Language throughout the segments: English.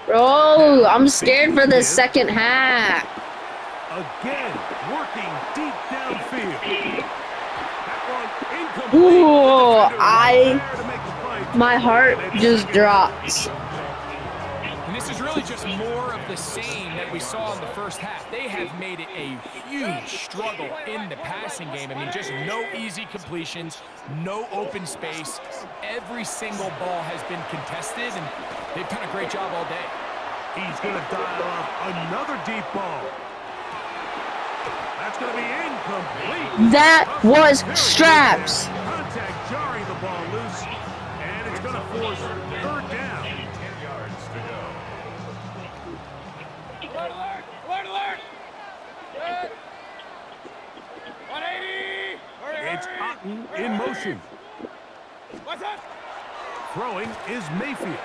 Bro, I'm scared for the second half. Again, working deep downfield. That one incomplete. Ooh, my heart just drops. And this is really just more of the same that we saw in the first half. They have made it a huge struggle in the passing game. I mean, just no easy completions, no open space. Every single ball has been contested, and they've done a great job all day. He's going to dial up another deep ball. That's going to be incomplete. That was straps. Contact jarring the ball loose, and it's going to force third down. 10 yards to go. Alert, alert, alert, alert. Good. 180. It's Otten in motion. What's up? Throwing is Mayfield.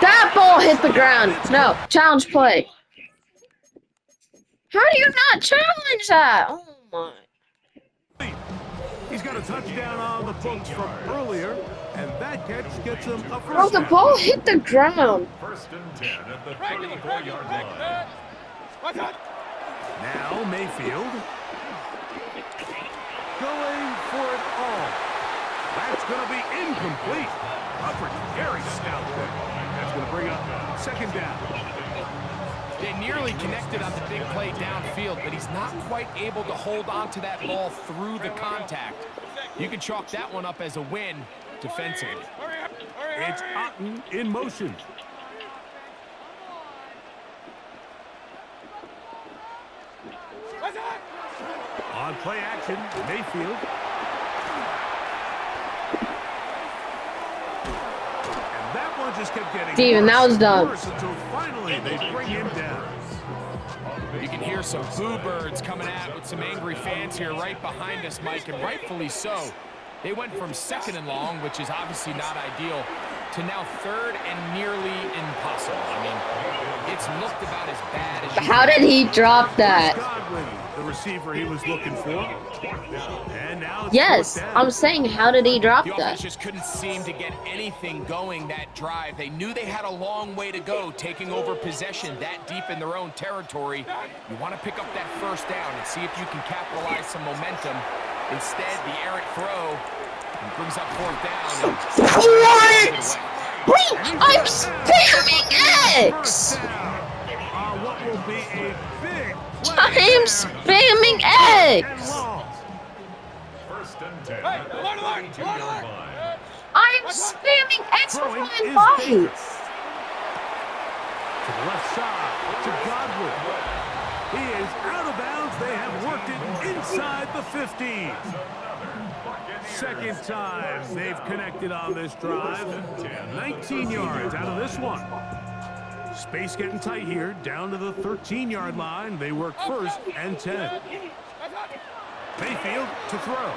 That ball hit the ground. No, challenge play. How do you not challenge that? Oh my. He's got a touchdown on the books from earlier, and that catch gets him a Bro, first the down. ball hit the ground. First and 10 at the 34-yard line. What's up? Now Mayfield going for it all. That's going to be incomplete. Coverage very stout there. That's going to bring up second down. They nearly connected on the big play downfield, but he's not quite able to hold on to that ball through the contact. You can chalk that one up as a win defensively. It's Otten in motion. What's up? On play action, Mayfield. And that one just kept getting Steven, worse that was and dumb. worse until finally they bring him down. You can hear some boo birds coming out with some angry fans here right behind us, Mike, and rightfully so. They went from second and long, which is obviously not ideal, to now third and nearly impossible. I mean, it's looked about as bad as you How did he drop that? Godwin, the receiver he was looking for. And now it's Yes, fourth down. I'm saying, how did he drop The offense that? just couldn't seem to get anything going that drive. They knew they had a long way to go, taking over possession that deep in their own territory. You want to pick up that first down and see if you can capitalize some momentum. Instead, the errant throw brings up fourth down. What? Wait, I'm spamming X! What will be a big play I am spamming and X! long. First and 10 Hey, at the alert, alert, 32-yard alert, line. I'm spamming X with Throwing my is advice! To the left side, to Godwin. He is out of bounds. They have worked it inside the 50. Second time they've connected on this drive. 19 yards out of this one. Space getting tight here, down to the 13-yard line. They work first and 10. Mayfield to throw.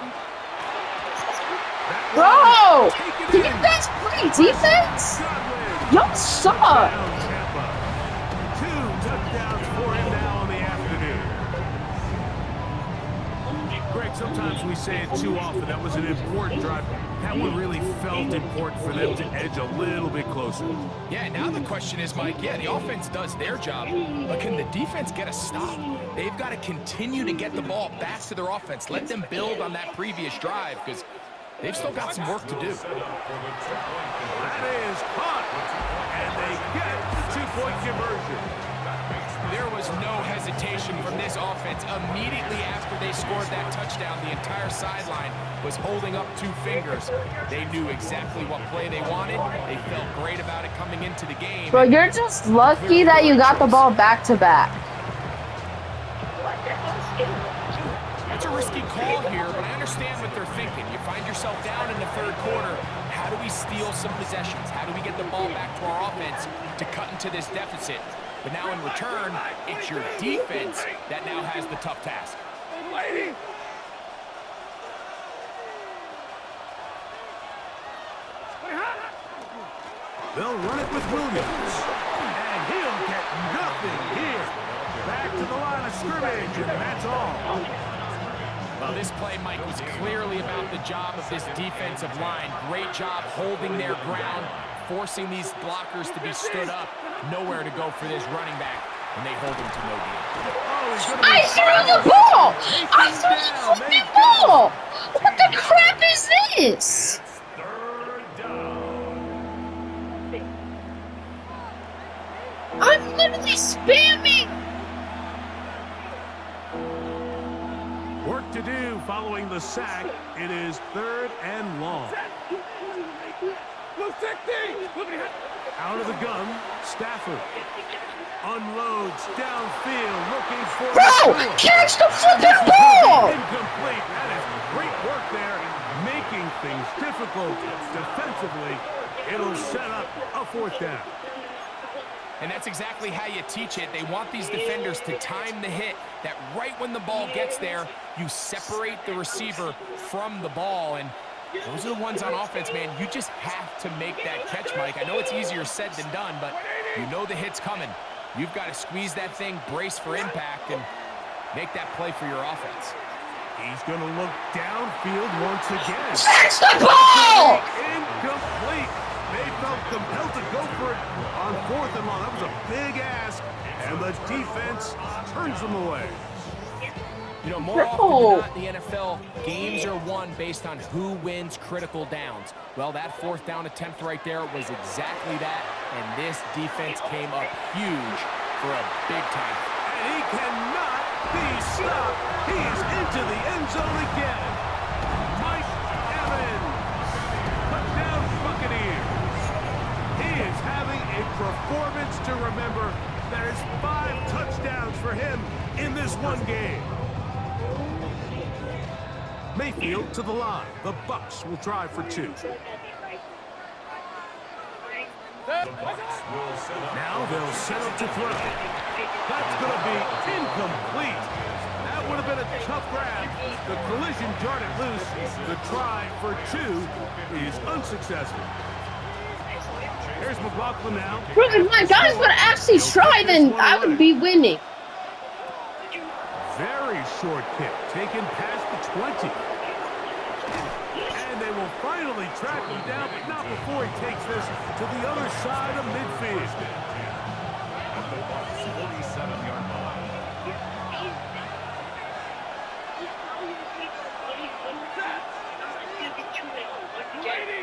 That Bro! one taken Can you in. guys play defense? Godwin. Y'all suck! Down Tampa. 2 touchdowns for him now in the afternoon. Greg, sometimes we say it too often. That was an important drive. That one really felt important for them to edge a little bit closer. Yeah, now the question is, Mike, yeah, the offense does their job, but can the defense get a stop? They've got to continue to get the ball back to their offense. Let them build on that previous drive, because they've still got some work to do. That is caught. And they get the 2-point conversion. There was no hesitation from this offense. Immediately after they scored that touchdown, the entire sideline was holding up 2 fingers. They knew exactly what play they wanted. They felt great about it coming into the game. Bro, you're just lucky that you got the ball back to back. It's a risky call here, but I understand what they're thinking. You find yourself down in the third quarter. How do we steal some possessions? How do we get the ball back to our offense to cut into this deficit? But now in return, it's your defense that now has the tough task. Lady. They'll run it with Williams. And he'll get nothing here. Back to the line of scrimmage, and that's all. Well, this play, Mike, was clearly about the job of this defensive line. Great job holding their ground, forcing these blockers to be stood up. Nowhere to go for this running back, and they hold him to no gain. I threw the ball! I threw the flipping ball! What the crap is this? Third down. I'm literally spamming! Work to do following the sack. It is 3rd and long. Out of the gun, Stafford unloads downfield, looking for Bro, catch the flipping ball! incomplete. That is great work there, making things difficult defensively. It'll set up a 4th down. And that's exactly how you teach it. They want these defenders to time the hit, that right when the ball gets there, you separate the receiver from the ball. And those are the ones on offense, man. You just have to make that catch, Mike. I know it's easier said than done, but you know the hit's coming. You've got to squeeze that thing, brace for impact, and make that play for your offense. He's going to look downfield once again. Catch the ball! Incomplete. They felt compelled to go for it on 4th and long. That was a big ask, and the defense turns them away. You know, more often than not in the NFL, games are won based on who wins critical downs. Well, that 4th down attempt right there was exactly that, and this defense came up huge for a big time. And he cannot be stopped. He is into the end zone again. Mike Evans, touchdown Buccaneers. He is having a performance to remember. There's 5 touchdowns for him in this one game. Mayfield to the line. The Bucs will try for 2. Now they'll set up to throw. That's going to be incomplete. That would have been a tough grab. The collision jarred it loose. The try for 2 is unsuccessful. Here's McLaughlin now. Bro, if my guys would actually try, then I would be winning. Very short kick, taken past the 20. And they will finally track him down, but not before he takes this to the other side of midfield. 47-yard line.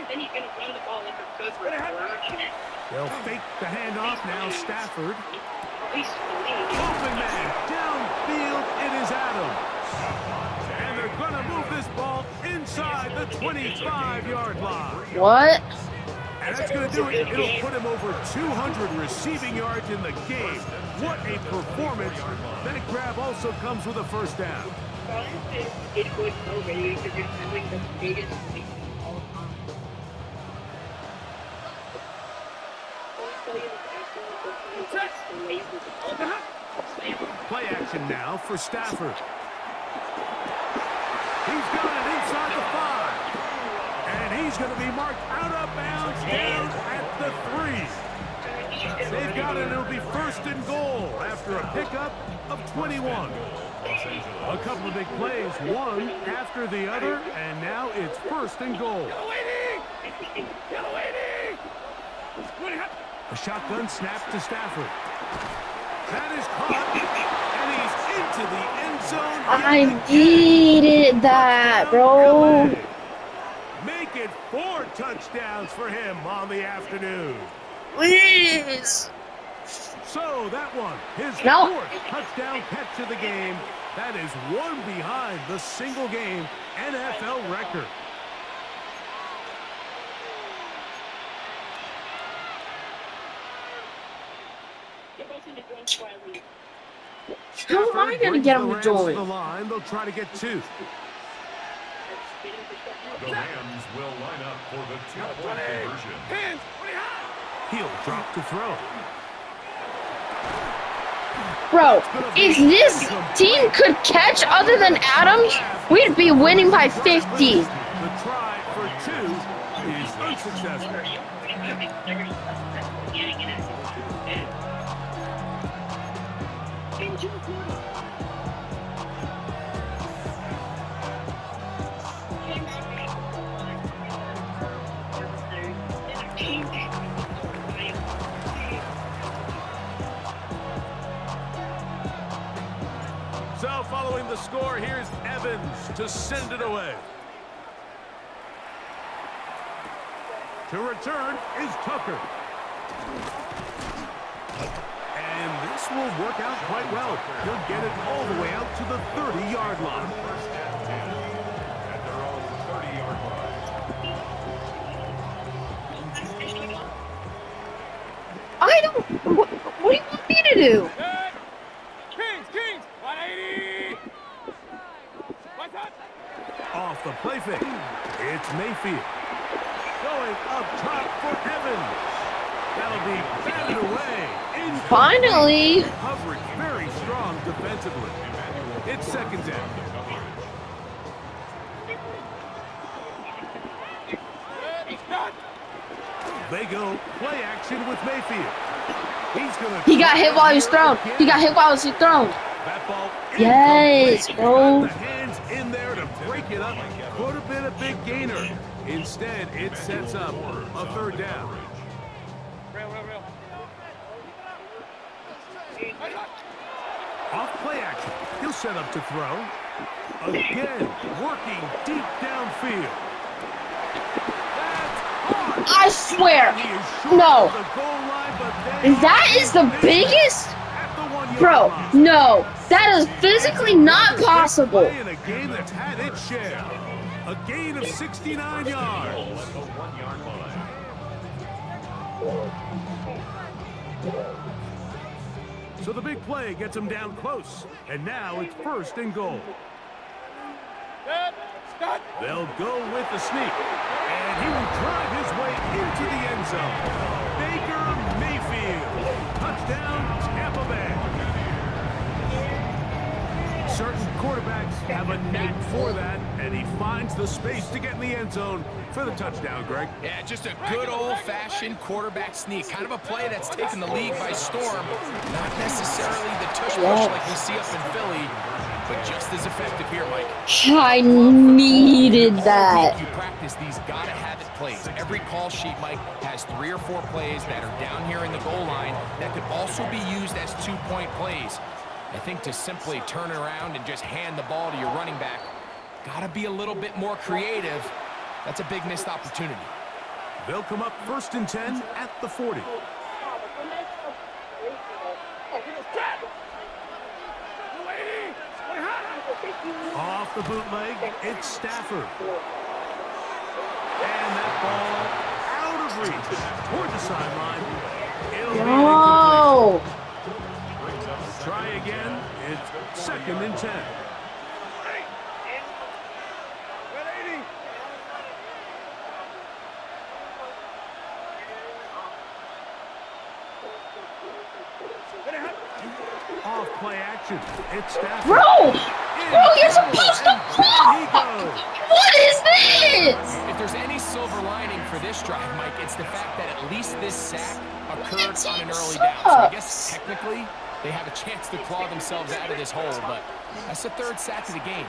Then he's going to run the ball like a good one. They'll fake the handoff now. Stafford. Open Open man. Downfield. It is Adams. And they're going to move this ball inside the 25-yard line. What? And that's going to do it. It'll put him over 200 receiving yards in the game. What a performance. That grab also comes with a 1st down. It would already because you're having the biggest lead of all time. Play action now for Stafford. He's got it inside the 5. And he's going to be marked out of bounds down at the 3. They've got it. It'll be 1st and goal after a pickup of 21. A couple of big plays, one after the other, and now it's 1st and goal. A shotgun snap to Stafford. That is caught, and he's into the end zone. I needed that, bro. Make it 4 touchdowns for him on the afternoon. Please. So that one, his No. 4th touchdown catch of the game. That is one behind the single-game NFL record. How am I going to get him to The join? line, they'll try to get 2. The Rams will line up for the 2-point conversion. He'll drop to throw. Bro, if this team could catch other than Adams, we'd be winning by 50. The try for 2 is unsuccessful. the score. Here's Evans to send it away. To return is Tucker. And this will work out quite well. He'll get it all the way out to the 30-yard line. First and 10 at their own 30-yard line. I don't. What do you want me to do? Kings, 180. What's that? Off the play fake. It's Mayfield. Going up top for Evans. That'll be batted away. Finally. Coverage very strong defensively. It's second down. They go play action with Mayfield. He got hit while he was thrown. He got hit while he was thrown. That ball Yes, incomplete. bro. Got the hands in there to break it up. Could have been a big gainer. Instead, it sets up a third down. Off play action. He'll set up to throw. Again, working deep downfield. I swear. No. That is the biggest? Bro, no. That is physically not possible. In a game that's had its share. A gain of 69 yards. So the big play gets him down close. And now it's first and goal. They'll go with the sneak. And he will drive his way into the end zone. Baker Mayfield. Touchdown, Tampa Bay. Certain quarterbacks have a knack for that, and he finds the space to get in the end zone for the touchdown, Greg. Yeah, just a good old-fashioned quarterback sneak. Kind of a play that's taken the league by storm. Not necessarily the tush-push like we see up in Philly, but just as effective here, Mike. I needed that. You practice these gotta-have-it plays. Every call sheet, Mike, has 3 or 4 plays that are down here in the goal line that could also be used as 2-point plays. I think to simply turn around and just hand the ball to your running back, gotta be a little bit more creative. That's a big missed opportunity. They'll come up first and 10 at the 40. Off the bootleg, it's Stafford. And that ball out of reach toward the sideline. No. Try again. It's second and 10. Off play action. It's Stafford. Bro, you're supposed to block. What is this? If there's any silver lining for this drive, Mike, it's the fact that at least this sack occurred on an early down. So I guess technically they have a chance to claw themselves out of this hole, but that's the 3rd sack of the game.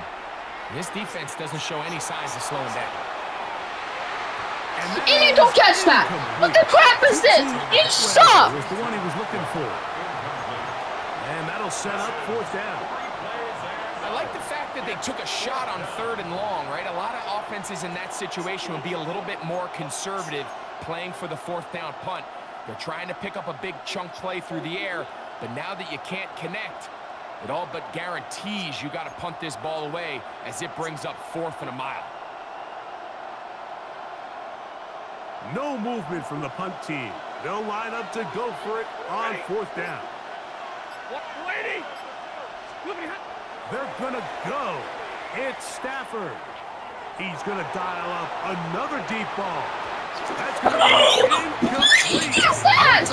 And this defense doesn't show any signs of slowing down. And you don't catch that. What the crap is this? You suck. Was the one he was looking for. And that'll set up 4th down. I like the fact that they took a shot on 3rd and long, right? A lot of offenses in that situation would be a little bit more conservative playing for the 4th down punt. They're trying to pick up a big chunk play through the air, but now that you can't connect, it all but guarantees you got to punt this ball away as it brings up 4th and a mile. No movement from the punt team. They'll line up to go for it on 4th down. They're gonna go. It's Stafford. He's gonna dial up another deep ball. That's gonna be incomplete. What is that?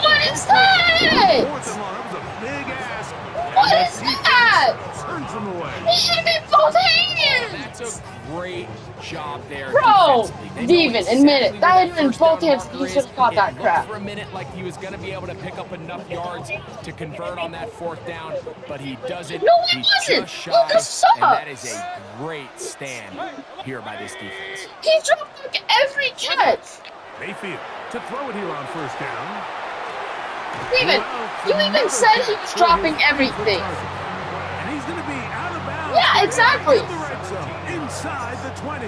What is that? 4th and long. That was a big ask. What is that? Turns them away. He hit him in both hands. That's a great job there. Bro, defensively. Steven, admit it. That hit him in both hands. He should have caught that crap. For a minute like he was going to be able to pick up enough yards to convert on that 4th down, but he doesn't. No, he He's wasn't. just shy, Lucas sucks. and that is a great stand here by this defense. He dropped like every catch. Mayfield to throw it here on 1st down. Steven, you even said he was dropping everything. And he's going to be out of Yeah, exactly. In the red zone, inside the 20.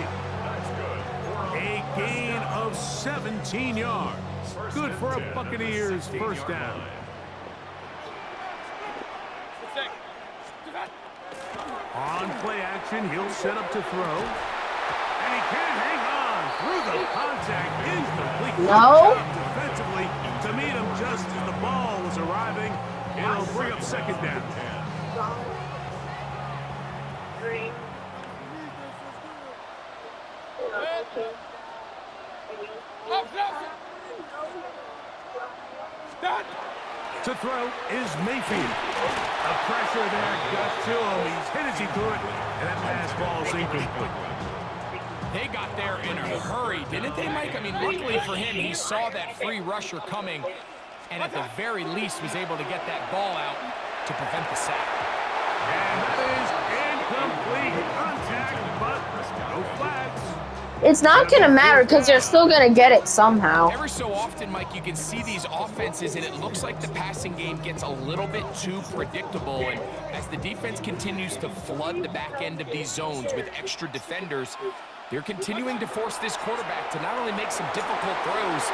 A gain of 17 yards. Good for a Buccaneers first down. On play action, he'll set up to throw. And he can't hang on through the contact. Incomplete. No. Good job defensively to meet him just as the ball was arriving. It'll bring up second down. To throw is Mayfield. The pressure there got to him. He's hit as he threw it, and that pass falls incomplete. They got there in a hurry, didn't they, Mike? I mean, luckily for him, he saw that free rusher coming, and at the very least was able to get that ball out to prevent the sack. And that is incomplete contact, but no flags. It's not going to matter because they're still going to get it somehow. Every so often, Mike, you can see these offenses, and it looks like the passing game gets a little bit too predictable. And as the defense continues to flood the back end of these zones with extra defenders, they're continuing to force this quarterback to not only make some difficult throws,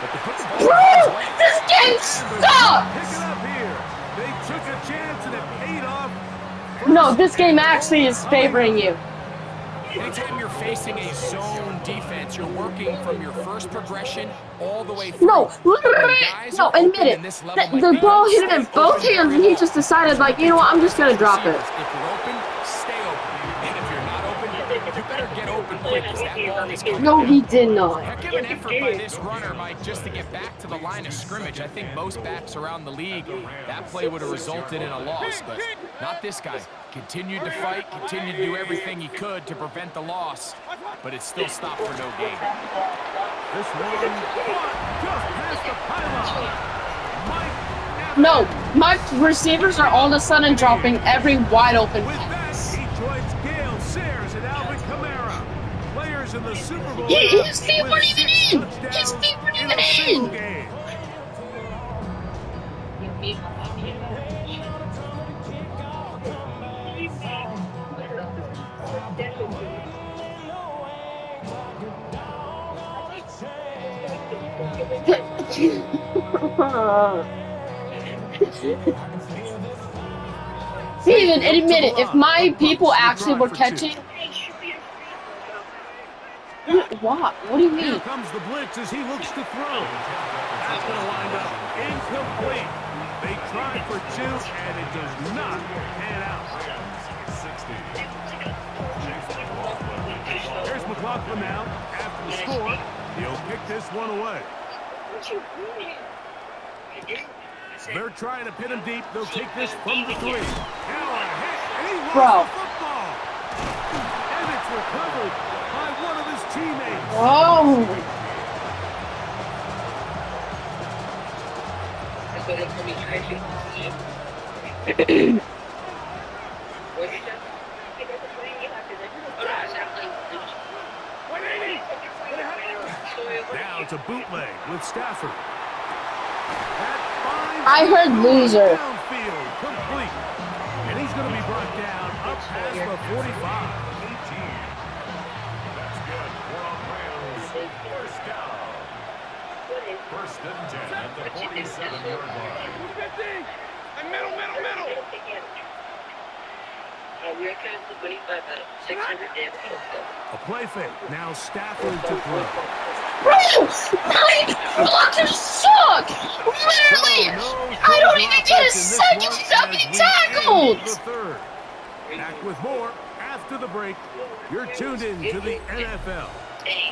but to put the ball in his way. This game sucks! Pick it up here. They took a chance, and it paid off. No, this game actually is favoring you. Anytime you're facing a zone defense, you're working from your first progression all the way through. No, literally, no, admit it. The ball hit him in both hands, and he just decided, like, you know what, I'm just going to drop it. If you're open, stay open. And if you're not open, you better get open quick because that ball is coming. No, he did not. Heck of an effort by this runner, Mike, just to get back to the line of scrimmage. I think most backs around the league, that play would have resulted in a loss, but not this guy. Continued to fight, continued to do everything he could to prevent the loss, but it still stopped for no gain. This one just past the pylon. No, my receivers are all of a sudden dropping every wide open With pass. that, he joins Gale Sayers and Alvin Kamara. Players in the Super Bowl. His feet weren't even in. touchdowns His feet weren't in even a single in. game. Steven, admit it, if my people actually were catching... What? What do you Here mean? comes the blitz as he looks to throw. That's going to wind up incomplete. They tried for two, and it does not pan out. Here's McLaughlin now. After the score, he'll pick this one away. They're trying to pin him deep. They'll take this from the 3. Now a hit, and he lost Bro. the football. And it's recovered by one of his teammates. Oh! Now it's a bootleg with Stafford. I heard loser. Downfield, complete. And he's going to be brought down up past the 45. That's good. 4 on Rams. First down. First and 10 at the 47-yard line. Middle. A play fake. Now Stafford to throw. Bro! My blockers suck! Literally! I don't even get a second without getting tackled! The third. Back with more after the break. You're tuned in to the NFL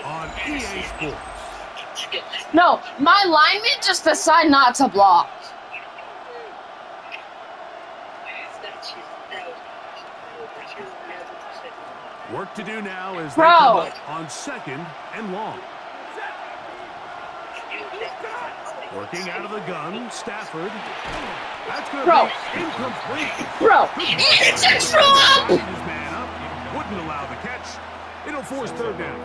on EA Sports. No, my linemen just decide not to block. Work to do now as they Bro. come up on second and long. Working out of the gun, Stafford. That's going to Bro. be incomplete. Bro, it's a drop! His man up, wouldn't allow the catch. It'll force third down.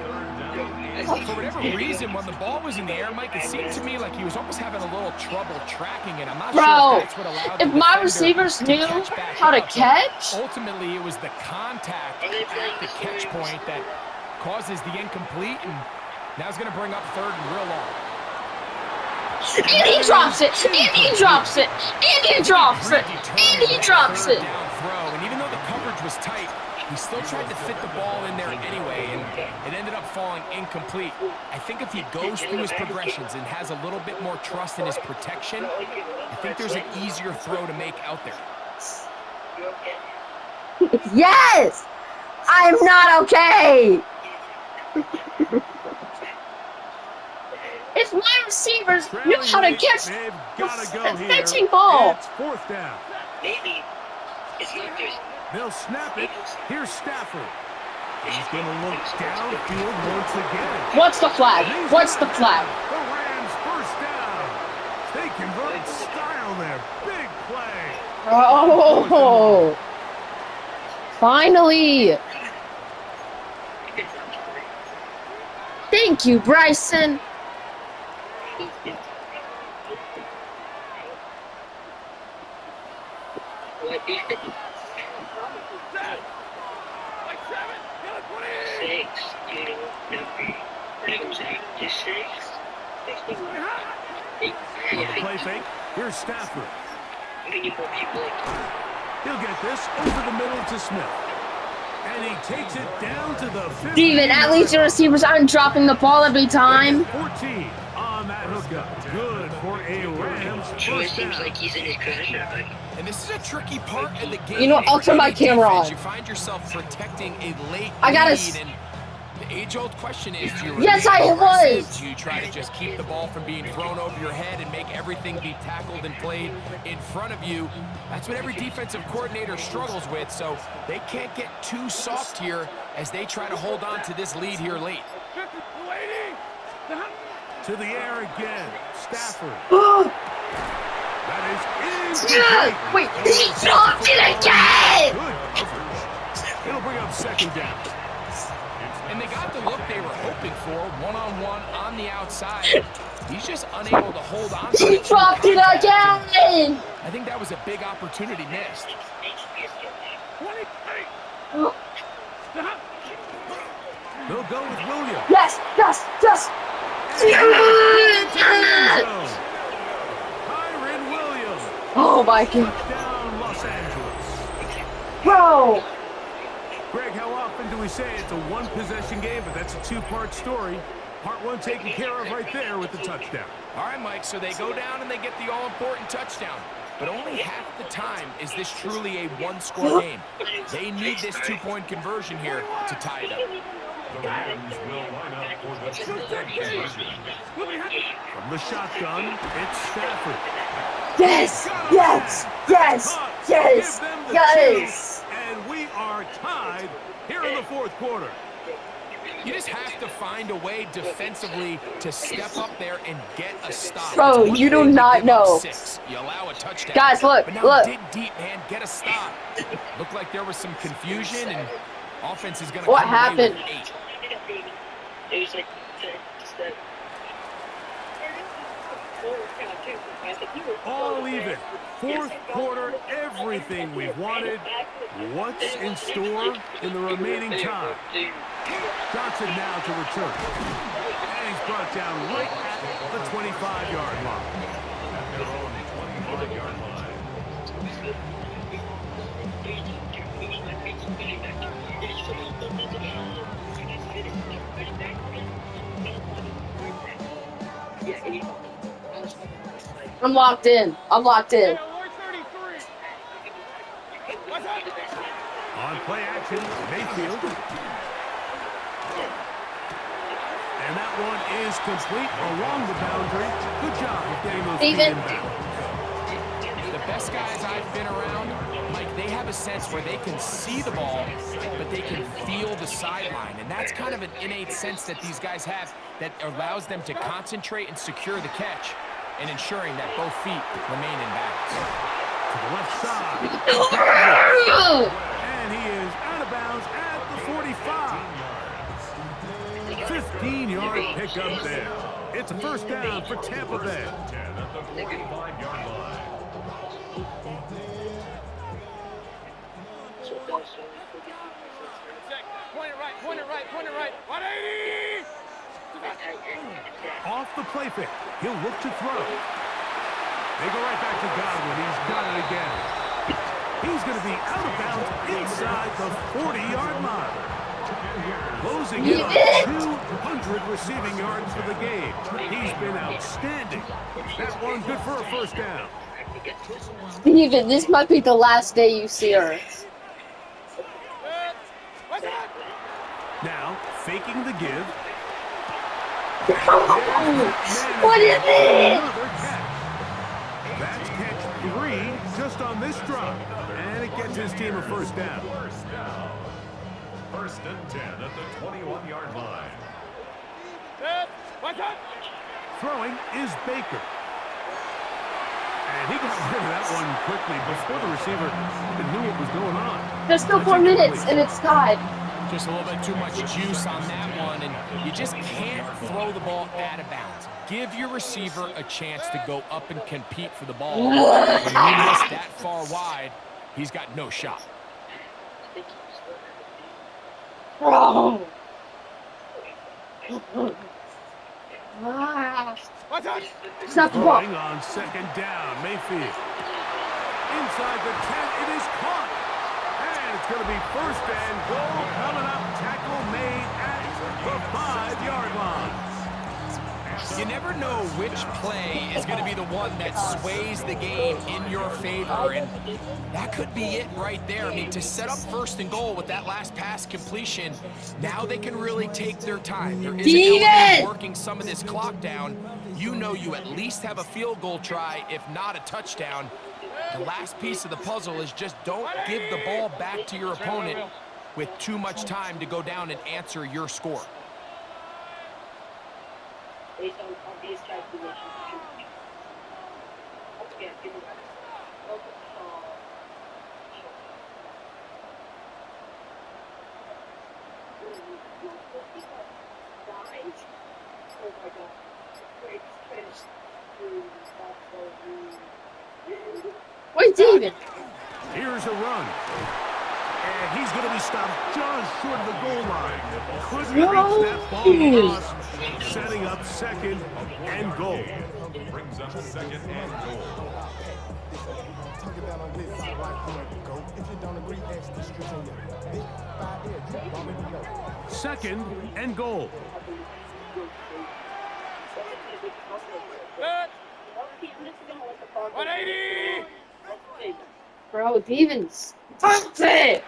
For whatever reason, when the ball was in the air, Mike, it seemed to me like he was almost having a little trouble tracking it. I'm not sure if that's what allowed if the my defender receivers to knew catch back how to up. But catch, ultimately, it was the contact at the catch point that causes the incomplete, and now he's going to bring up third and real long. and he drops it, and he drops it, and he drops it, and he drops it. Down throw, and even though the coverage was tight, he still tried to fit the ball in there anyway, and it ended up falling incomplete. I think if he goes through his progressions and has a little bit more trust in his protection, I think there's an easier throw to make out there. Yes! I'm not okay! If my receivers knew how to catch a fetching ball. It's fourth down. Maybe it's not just. They'll snap it. Here's Stafford. He's going to look downfield once again. What's the flag? What's the flag? The Rams first down. They convert style there. Big play. Oh! Finally! Thank you, Bryson. Play fake. Here's Stafford. He'll get this over the middle to Smith. And he takes it down to the 15. Steven, at least your receivers aren't dropping the ball every time. 14 on that hookup. Good for a Rams first down. Like he's in his career. And this is a tricky part of the game. You know, I'll turn my camera on. You find yourself protecting a late I gotta lead, and the age-old question is, do you Yes, remain I aggressive? was. Do you try to just keep the ball from being thrown over your head and make everything be tackled and played in front of you? That's what every defensive coordinator struggles with, so they can't get too soft here as they try to hold on to this lead here late. To the air again. Stafford. That is Wait, he dropped it again! good coverage. It'll bring up second down. And they got the look they were hoping for, one-on-one on the outside. He's just unable to hold on to He it. dropped it again! I think that was a big opportunity missed. They'll go with Williams. Yes, yes, yes! Kyron Williams. Oh my god. Down Los Angeles. Bro! Greg, how often do we say it's a one-possession game, but that's a two-part story? Part one taken care of right there with the touchdown. All right, Mike, so they go down and they get the all-important touchdown. But only half the time is this truly a one-score game. They need this two-point conversion here to tie it up. The Rams will line up for the two-point conversion. From the shotgun, it's Stafford. Yes! Yes! Yes! Yes! Give them the Yes! two, and we are tied here in the fourth quarter. You just have to find a way defensively to step up there and get a stop. Bro, It's one you do thing to not give up know. 6. You allow a touchdown. Guys, look, but now look. dig deep, man. Get a stop. Looked like there was some confusion, and offense is going to What come away happened? with 8. It was like All even. Fourth quarter, everything we've wanted. What's in store in the remaining time? Johnson now to return. And he's brought down right at the 25-yard line. At their own 25-yard line. I'm locked in. I'm locked in. On play action, Mayfield. And that one is complete along the boundary. Good job of getting those feet Steven. inbound. The best guys I've been around, Mike, they have a sense where they can see the ball, but they can feel the sideline. And that's kind of an innate sense that these guys have that allows them to concentrate and secure the catch and ensuring that both feet remain in bounds. To the left side. And he is out of bounds at the 45. 15-yard pickup there. It's a first down for Tampa Bay. 10 at the 45-yard line. Point it right, point it right, point it right. 180! Off the play fake. He'll look to throw. They go right back to Godwin. He's got it again. He's going to be out of bounds inside the 40-yard line. Closing in on 200 receiving yards for the game. He's been outstanding. That one good for a first down. Steven, this might be the last day you see her. Now, faking the give. What is it? Another catch. That's catch 3 just on this drop. And it gets his team a first down. First down. First and 10 at the 21-yard line. Throwing is Baker. And he got rid of that one quickly before the receiver even knew what was going on. There's still 4 minutes and it's tied. Just a little bit too much juice on that one, and you just can't throw the ball out of bounds. Give your receiver a chance to go up and compete for the ball. When you miss that far wide, he's got no shot. Bro. Stop the ball. Throwing on second down, Mayfield. Inside the 10, it is caught. And it's going to be first and goal coming up. Tackle made at the 5-yard line. You never know which play is going to be the one that sways the game in your favor, and that could be it right there. I mean, to set up first and goal with that last pass completion, now they can really take their time. There is an element of working some of this clock down. You know you at least have a field goal try, if not a touchdown. The last piece of the puzzle is just don't give the ball back to your opponent with too much time to go down and answer your score. Based on these calculations. Okay, give me that. Oh my god. Where's David? Here's a run. And he's going to be stopped just short of the goal line. Couldn't reach that ball across, setting up second and goal. Brings up second and goal. Second and goal. Bro, Devens. Touch it!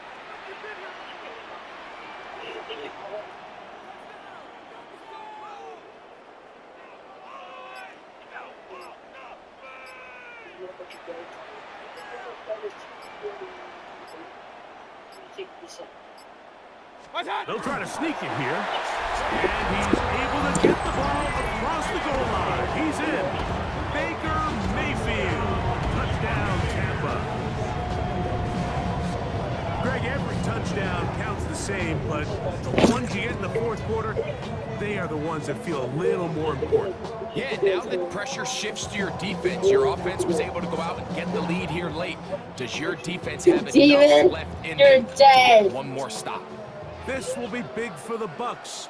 They'll try to sneak it here. And he's able to get the ball across the goal line. He's in. Baker Mayfield. Touchdown, Tampa. Greg, every touchdown counts the same, but the ones you get in the fourth quarter, they are the ones that feel a little more important. Yeah, now that pressure shifts to your defense, your offense was able to go out and get the lead here late. Does your defense have enough left in You're them to dead. get one more stop? This will be big for the Bucks.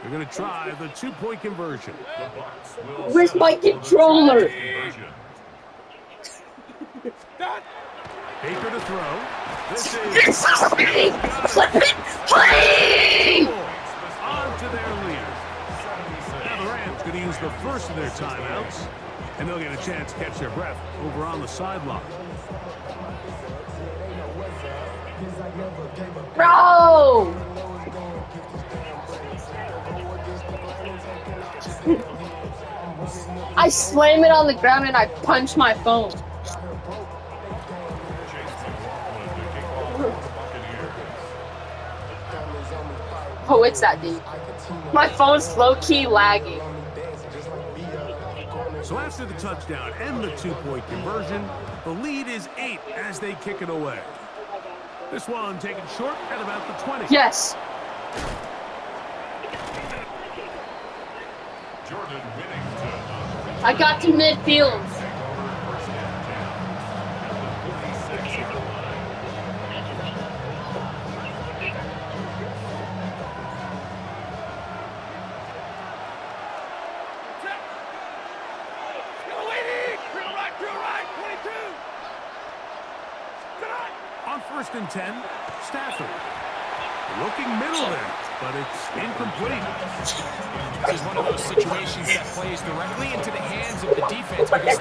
They're going to try the two-point conversion. Where's my controller? Baker to throw. This is Play! on to their lead. Now the Rams going to use the first of their timeouts, and they'll get a chance to catch their breath over on the sideline. Bro! I slam it on the ground and I punch my phone. Oh, it's that deep. My phone's low-key lagging. So after the touchdown and the two-point conversion, the lead is 8 as they kick it away. This one taken short at about the 20. Yes. Jordan Whittington. I got to midfield. First and 10 at the 46-yard line. On first and 10, Stafford. Looking middle there, but it's incomplete. This is one of those situations that plays directly into the hands of the defense because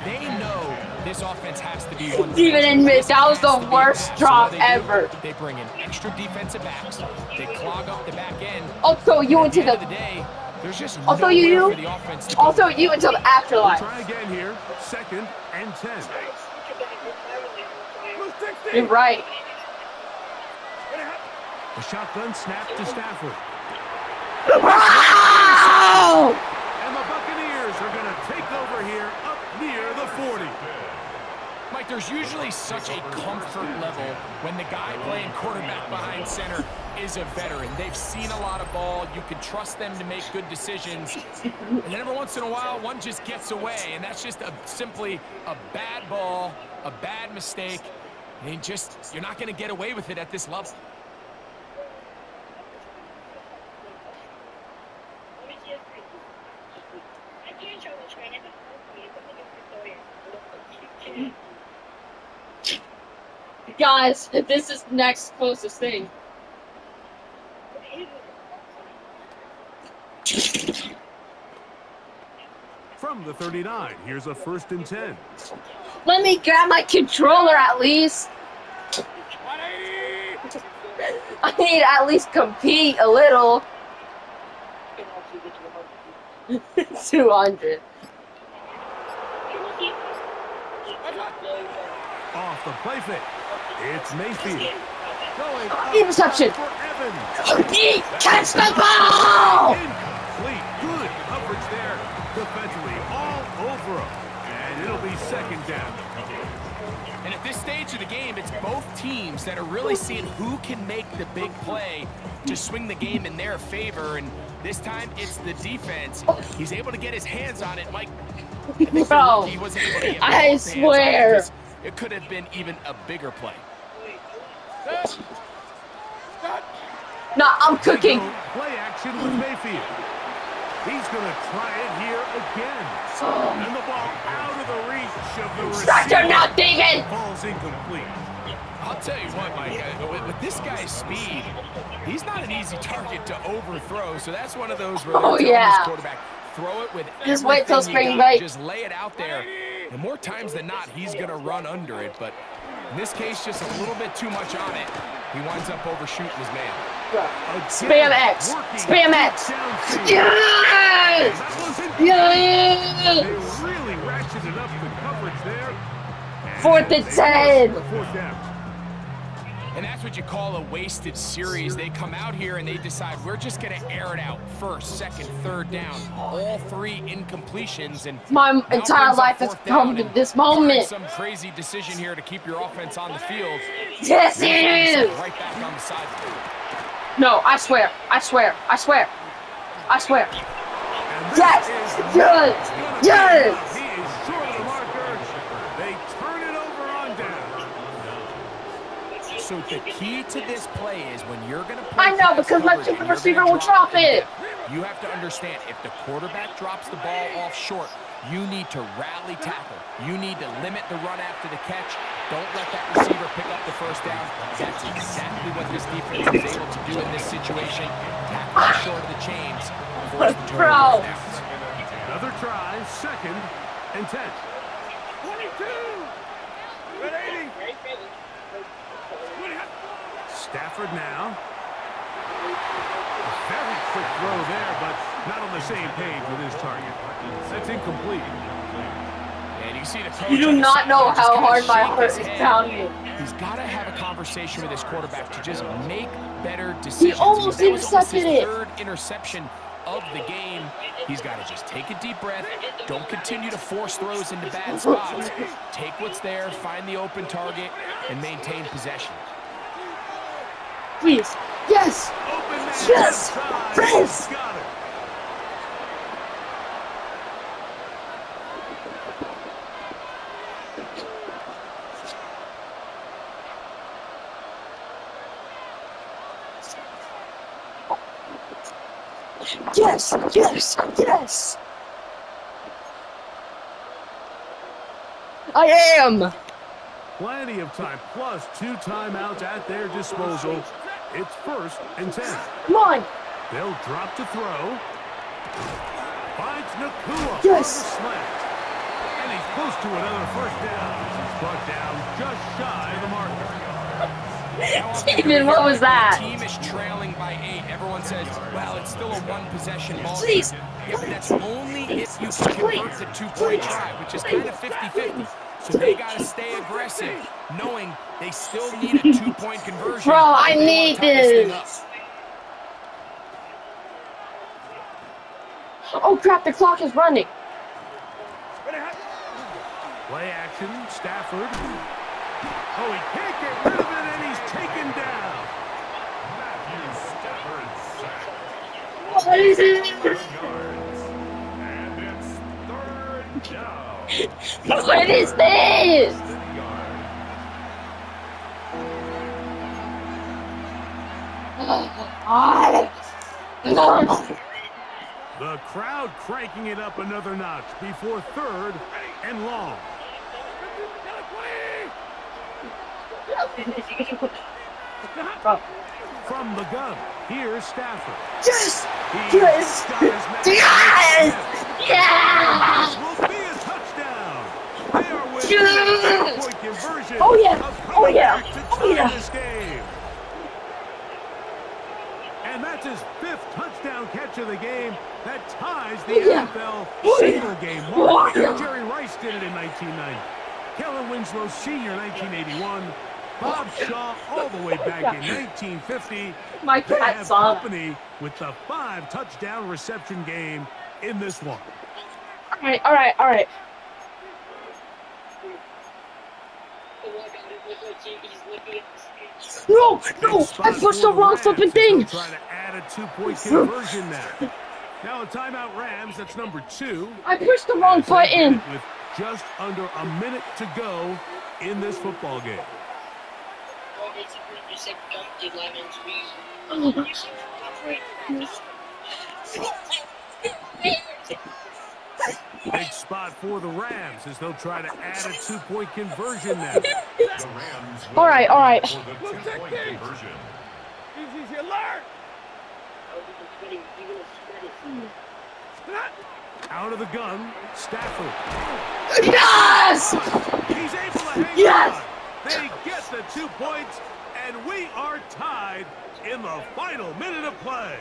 they know this offense has to be one. Even in mid, that was the worst drop ever. They bring in extra defensive backs. They clog up the back end. Also, you into At the end the. of the day, there's just Also, nowhere you. for the offense to go. Also, you until the afterlife. Try again here. Second and 10. You're right. A shotgun snap to Stafford. Wow! And the Buccaneers are going to take over here up near the 40. Mike, there's usually such a comfort level when the guy playing quarterback behind center is a veteran. They've seen a lot of ball. You can trust them to make good decisions. And then every once in a while, one just gets away, and that's just simply a bad ball, a bad mistake. And you're not going to get away with it at this level. Guys, this is the next closest thing. From the 39, here's a first and 10. Let me grab my controller at least. I need to at least compete a little. 200. Off the play fake. It's Mayfield. Going up Interception. for Evans. Catch the ball! Incomplete. Good coverage there. Defensively all over him. And it'll be second down. And at this stage of the game, it's both teams that are really seeing who can make the big play to swing the game in their favor. And this time, it's the defense. He's able to get his hands on it, Mike. I think Bro, he wasn't able to get I both hands on it swear. because it could have been even a bigger play. No, I'm cooking. Play action with Mayfield. He's going to try it here again. And the ball out of the reach of the Structure receiver. now, David. Falls incomplete. I'll tell you what, Mike, with this guy's speed, he's not an easy target to overthrow. So that's one of those where Oh, they're telling yeah. this quarterback, throw it with Just wait till everything you spring got. break. Just lay it out there. And more times than not, he's going to run under it. But in this case, just a little bit too much on it. He winds up overshooting his man. Spam X. Spam X. Yes! Yes! They really ratcheted up the coverage there. And 4th and they 10. forced the fourth down. And that's what you call a wasted series. They come out here and they decide we're just going to air it out. First, second, third down. All three incompletions. And My now entire brings up life has fourth come down to and this barring moment. some crazy decision here to keep your offense on the field. Yes, you're it gonna find is. yourself right back on the sideline. No, I swear. I swear. I swear. I swear. And this Yes! is Yes! gonna be Yes! enough. He is short of the marker. They turn it over on down. So the key to this play is when you're going to play I know, pass because my coverage stupid and you're receiver gonna will drop in it. depth, you have to understand, if the quarterback drops the ball off short, you need to rally tackle. You need to limit the run after the catch. Don't let that receiver pick up the first down. That's exactly what this defense is able to do in this situation. Tackle short of the chains. Force the turnover Bro. downs. Another try, second and 10. 22! Red 80! Stafford now. A very quick throw there, but not on the same page with his target. That's incomplete. And you see the coach You do on the not know sideline just how kinda hard my shake heart his is head. pounding. He's got to have a conversation with his quarterback to just make better decisions. almost That was almost his intercepted it. third interception of the game. He's got to just take a deep breath. Don't continue to force throws into bad spots. Take what's there, find the open target, and maintain possession. Please. Yes! Open man Yes! inside. Yes! Got it. Yes! Yes! Yes! I am! Plenty of time, plus 2 timeouts at their disposal. It's 1st and 10. Come on! They'll drop to throw. Finds Nakua Yes. on the slant. And he's close to another first down. He's brought down just shy of the marker. Steven, what was that? The team is trailing by 8. Everyone says, well, it's still a one-possession ball. Please. Yeah, but that's only if you can convert the 2-point try, which is kind of 50-50. So they got to stay aggressive, knowing they still need a 2-point conversion. Bro, I need this. Oh crap, the clock is running. Play action, Stafford. Oh, he can't get rid of it, and he's taken down. Matthew Stafford sacked. What is it? 11 yards. And it's 3rd down. What is this? 50 yards. The crowd cranking it up another notch before 3rd and long. From the gun, here's Stafford. Yes! He's Yes! got his man. Yes! Yeah! This will be a touchdown. They are winning Yes! the 2-point conversion. Oh, yeah. A Oh, yeah. comeback to Oh, tie yeah. this game. And that's his 5th touchdown catch of the game. That ties the Oh, yeah. NFL Oh, yeah. single-game Oh, mark. yeah. Jerry Rice did it in 1990. Kellen Winslow Sr. 1981. Bob Shaw all the way back in 1950. My They cat have saw that. company with the 5-touchdown reception game in this one. Alright. No! I pushed the wrong flipping thing! Trying to add a 2-point conversion now. Now a timeout Rams, that's number 2. I pushed the wrong button! With just under a minute to go in this football game. Big spot for the Rams as they'll try to add a 2-point conversion now. The Rams will Alright. for the 2-point conversion. Easy, alert! Out of the gun, Stafford. Yes! He's able to hang Yes! on. They get the 2 points, and we are tied in the final minute of play.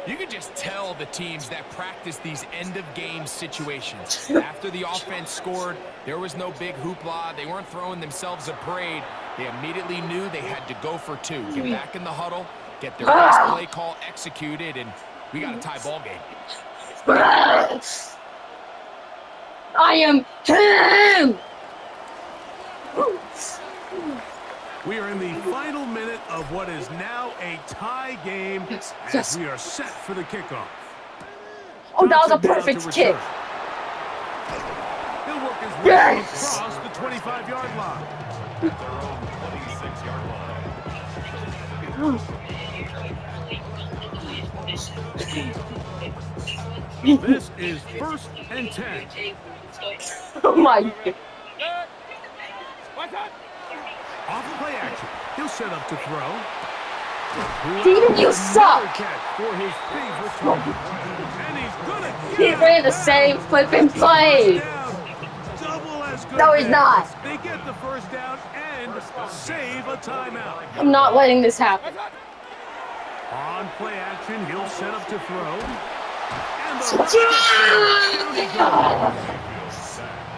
You can just tell the teams that practice these end-of-game situations. After the offense scored, there was no big hoopla. They weren't throwing themselves a parade. They immediately knew they had to go for 2. Get back in the huddle, get their best play call executed, and we got a tie ball game. I am him! We are in the final minute of what is now a tie game as we are set for the kickoff. Oh, that was a Johnson down perfect to kick. return. He'll work his way Yes! across the 25-yard line. At their own 26-yard line. This is 1st and 10. Oh my god. What's up? Off play action. He'll set up to throw. Steven, you Another suck! catch for his favorite target. And he's gonna He get ran the it same back. flipping play! Double as good No, he's there. not. They get the first down and save a timeout. I'm not letting this happen. On play action, he'll set up to throw. And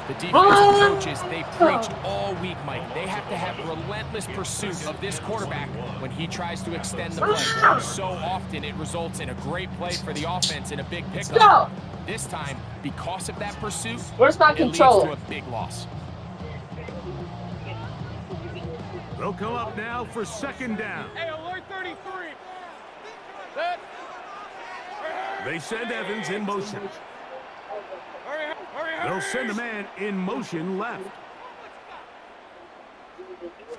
The defensive coaches, they preached all week, Mike. They have to have relentless pursuit of this quarterback when he tries to extend the play. So often it results in a great play for the offense and a big pickup. Go! This time, because of that pursuit, Where's my it leads controller? to a big loss. they'll come up now for 2nd down. Hey, alert 33. Set. They send Evans in motion. Hurry. They'll send a man in motion left.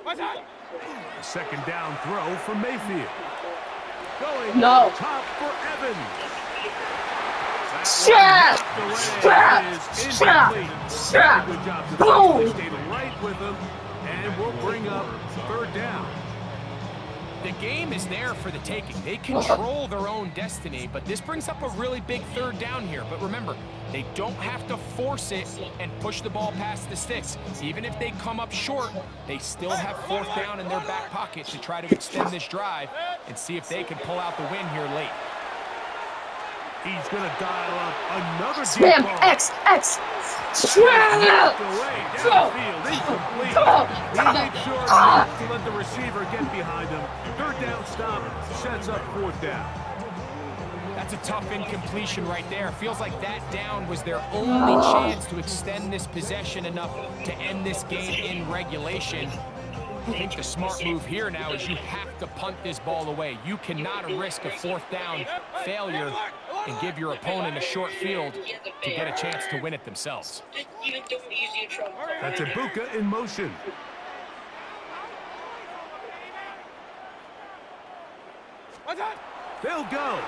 What's up? A 2nd down throw for Mayfield. Going No. top for Evans. That one knocked away. It is incomplete. Very good job. They stayed right with him, and we'll bring up third down. The game is there for the taking. They control their own destiny, but this brings up a really big third down here. But remember, they don't have to force it and push the ball past the sticks. Even if they come up short, they still have fourth down in their back pocket to try to extend this drive and see if they can pull out the win here late. He's going to dial up another deep Spam ball. X. Knocked away downfield, incomplete. He made sure not to let the receiver get behind him. Third down stop sets up fourth down. That's a tough incompletion right there. Feels like that down was their only chance to extend this possession enough to end this game in regulation. I think the smart move here now is you have to punt this ball away. You cannot risk a fourth down failure and give your opponent a short field to get a chance to win it themselves. That's Ibuka in motion. They'll go.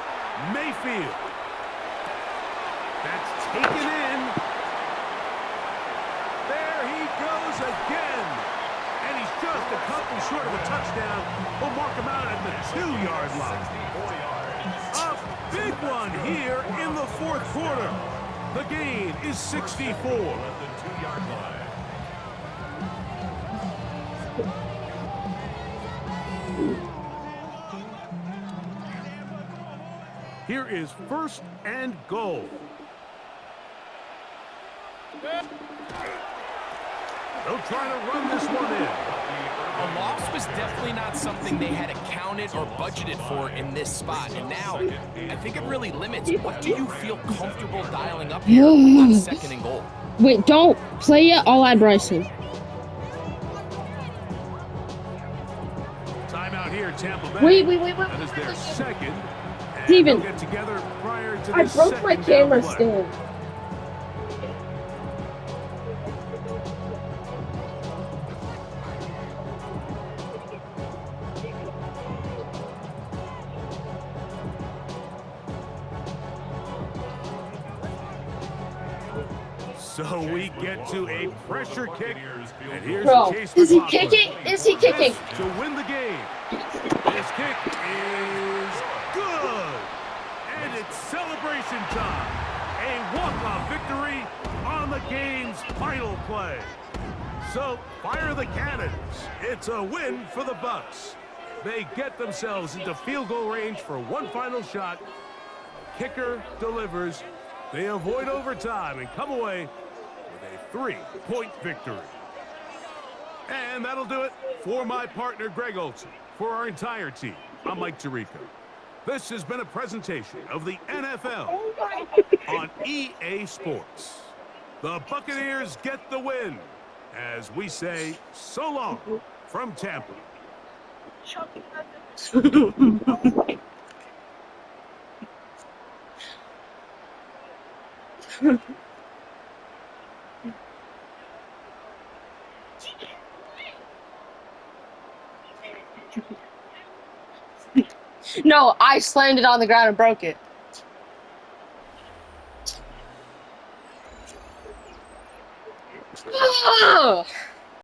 Mayfield. That's taken in. There he goes again. And he's just a couple short of a touchdown. We'll mark him out at the 2-yard line. A big one here in the fourth quarter. The gain is 64. At the 2-yard line. Here is first and goal. They'll try to run this one in. A loss was definitely not something they had accounted or budgeted for in this spot. And now, I think it really limits what do you feel comfortable dialing up here on second and goal. Wait, don't play yet. I'll add Bryson. Timeout here, Tampa Bay. Wait. That is their second. Steven, Get together prior to I the broke my second camera down play. stand. So we get to a pressure kick, and here's Bro, Chase is he McLaughlin. kicking? Is he kicking? This to win the game. This kick is good, and it's celebration time. A walk-off victory on the game's final play. So fire the cannons. It's a win for the Bucs. They get themselves into field goal range for one final shot. Kicker delivers. They avoid overtime and come away with a 3-point victory. And that'll do it for my partner, Greg Olson. For our entire team, I'm Mike Tirico. This has been a presentation of the NFL on EA Sports. The Buccaneers get the win as we say so long from Tampa. No, I slammed it on the ground and broke it. Ugh.